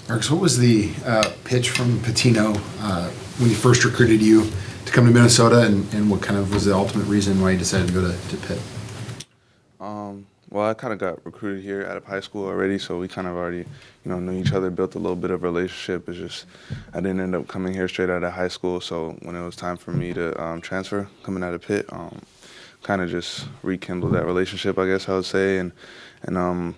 Marcus, what was the pitch from Pitino when he first recruited you to come to Minnesota, and what kind of was the ultimate reason why you decided to go to Pitt? Well, I kind of got recruited here out of high school already, so we kind of already, knew each other, built a little bit of a relationship. It's just I didn't end up coming here straight out of high school, so when it was time for me to transfer, coming out of Pitt, kind of just rekindled that relationship, I guess I would say, and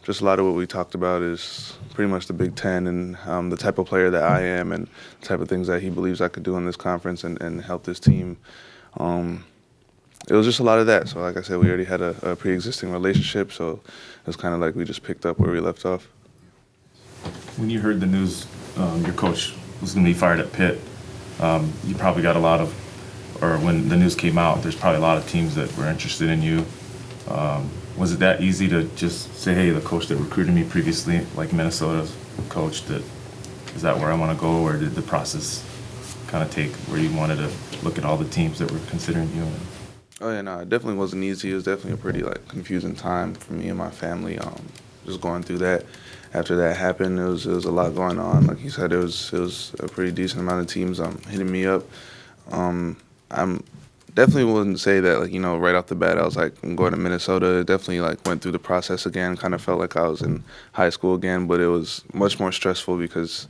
just a lot of what we talked about is pretty much the Big Ten and the type of player that I am and the type of things that he believes I could do in this conference and help this team. It was just a lot of that. So like I said, we already had a pre-existing relationship, so it was kind of like we just picked up where we left off. When you heard the news your coach was going to be fired at Pitt, you probably got a lot of, or when the news came out, there's probably a lot of teams that were interested in you. Was it that easy to just say, hey, the coach that recruited me previously, like Minnesota's coach, is that where I want to go, or did the process kind of take where you wanted to look at all the teams that were considering you? Oh yeah, no, it definitely wasn't easy. It was definitely a pretty confusing time for me and my family. Just going through that. After that happened, it was a lot going on. Like you said, it was a pretty decent amount of teams hitting me up. I'm definitely wouldn't say that right off the bat I was like, I'm going to Minnesota. It definitely went through the process again. Kind of felt like I was in high school again, but it was much more stressful because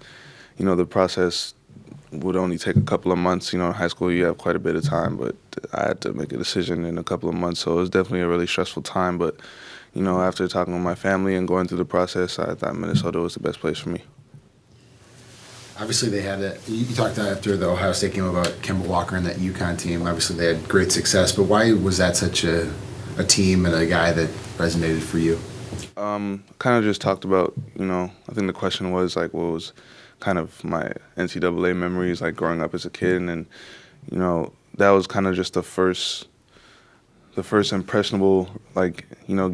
the process would only take a couple of months. In high school you have quite a bit of time, but I had to make a decision in a couple of months, so it was definitely a really stressful time. But after talking with my family and going through the process, I thought Minnesota was the best place for me. Obviously, they had that. You talked after the Ohio State game about Kemba Walker and that UConn team. Obviously, they had great success, but why was that such a team and a guy that resonated for you? Kind of just talked about, I think the question was what was kind of my NCAA memories, growing up as a kid, and that was kind of just the first impressionable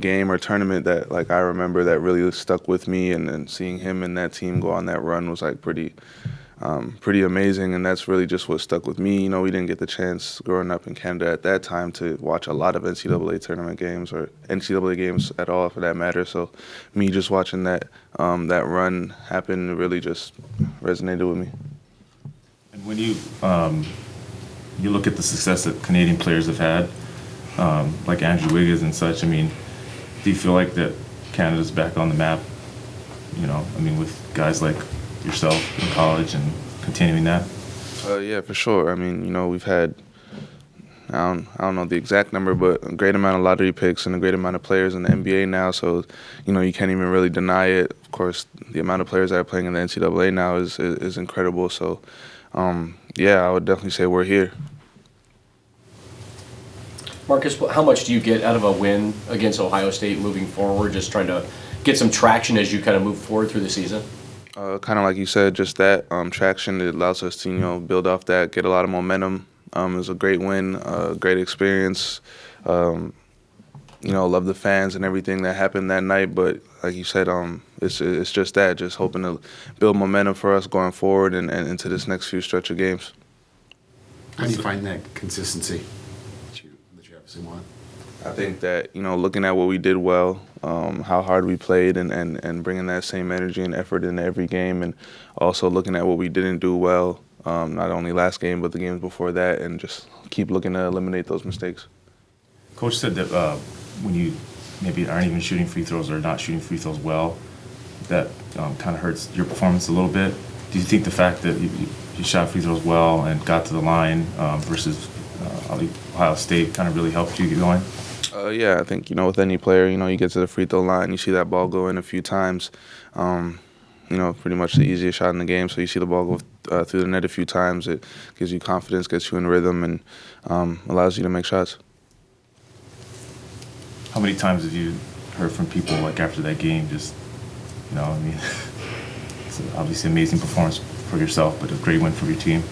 game or tournament that I remember that really stuck with me, and then seeing him and that team go on that run was pretty amazing, and that's really just what stuck with me. We didn't get the chance growing up in Canada at that time to watch a lot of NCAA tournament games or NCAA games at all for that matter, so me just watching that run happen really just resonated with me. And when you look at the success that Canadian players have had, like Andrew Wiggins and such, do you feel like that Canada's back on the map, with guys like yourself in college and continuing that? Yeah, for sure. We've had, I don't know the exact number, but a great amount of lottery picks and a great amount of players in the NBA now, so, you can't even really deny it. Of course, the amount of players that are playing in the NCAA now is incredible, so, yeah, I would definitely say we're here. Marcus, how much do you get out of a win against Ohio State moving forward, just trying to get some traction as you kind of move forward through the season? Kind of like you said, just that traction. It allows us to build off that, get a lot of momentum. It was a great win, great experience. Love the fans and everything that happened that night. But like you said, it's just that, just hoping to build momentum for us going forward and into this next few stretch of games. How do you find that consistency that you obviously want? I think that, looking at what we did well, how hard we played and bringing that same energy and effort into every game, and also looking at what we didn't do well, not only last game but the games before that, and just keep looking to eliminate those mistakes. Coach said that when you maybe aren't even shooting free throws or not shooting free throws well, that kind of hurts your performance a little bit. Do you think the fact that you shot free throws well and got to the line versus Ohio State kind of really helped you get going? Yeah, I think, with any player, you get to the free throw line, you see that ball go in a few times, pretty much the easiest shot in the game. So you see the ball go through the net a few times. It gives you confidence, gets you in rhythm, and allows you to make shots. How many times have you heard from people after that game, just, it's obviously an amazing performance for yourself, but a great win for your team?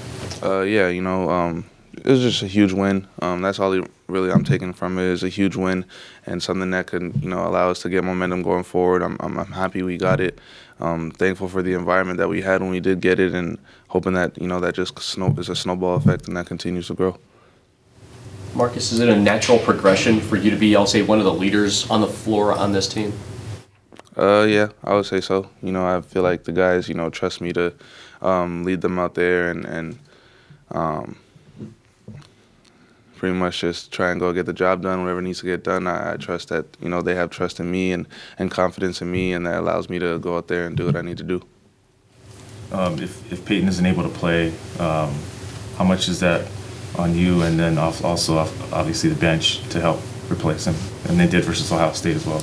Yeah, it was just a huge win. That's all really I'm taking from it, is a huge win and something that could allow us to get momentum going forward. I'm happy we got it. Thankful for the environment that we had when we did get it, and hoping that that just is a snowball effect and that continues to grow. Marcus, is it a natural progression for you to be, I'll say, one of the leaders on the floor on this team? Yeah, I would say so. I feel like the guys, trust me to lead them out there and um, pretty much just try and go get the job done, whatever needs to get done. I trust that, they have trust in me and confidence in me, and that allows me to go out there and do what I need to do. If Peyton isn't able to play, how much is that on you, and then also obviously the bench to help replace him? And they did versus Ohio State as well.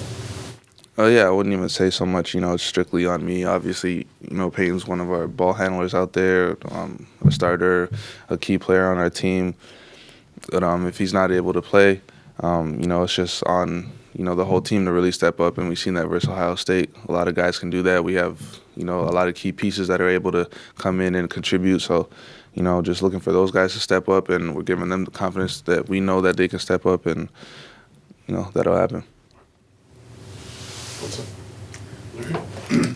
Yeah, I wouldn't even say so much, it's strictly on me. Obviously, Peyton's one of our ball handlers out there, a starter, a key player on our team. But if he's not able to play, it's just on, the whole team to really step up, and we've seen that versus Ohio State. A lot of guys can do that. We have, a lot of key pieces that are able to come in and contribute. So, just looking for those guys to step up, and we're giving them the confidence that we know that they can step up, and, that'll happen. What's up? Larry?